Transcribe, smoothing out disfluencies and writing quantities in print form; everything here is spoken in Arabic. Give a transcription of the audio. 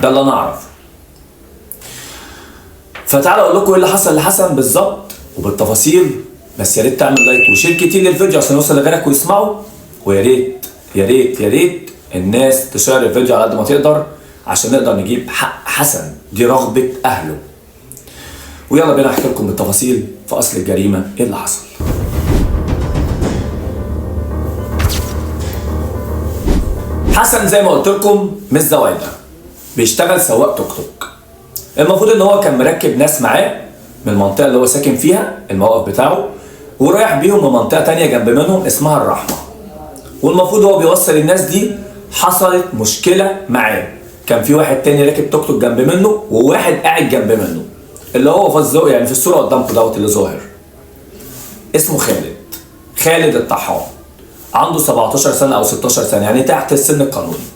ده اللي انا اعرفه. فتعالى اقول لكم ايه اللي حصل لحسن بالظبط وبالتفاصيل. بس يا ريت تعمل لايك وشير كتير للفيديو عشان يوصل لغيرك ويسمعوا. ويا ريت يا ريت يا ريت الناس تشير الفيديو على قد ما تقدر عشان نقدر نجيب حق حسن، دي رغبة اهله. ويلا بينا احكي لكم بالتفاصيل في اصل الجريمة ايه اللي حصل. حسن زي ما قلت لكم مش زوايده، بيشتغل سواق توك توك. المفروض ان هو كان مركب ناس معاه من المنطقه اللي هو ساكن فيها الموقف بتاعه، ورايح بيهم لمنطقه تانية جنب منهم اسمها الرحمه. والمفروض هو بيوصل الناس دي، حصلت مشكله معاه. كان في واحد تاني راكب توك توك جنب منه وواحد قاعد جنب منه اللي هو في الزق يعني في الصوره قدامكم دوت اللي ظاهر. اسمه خالد الطحان، عنده 17 سنه او 16 سنه يعني تحت السن القانوني.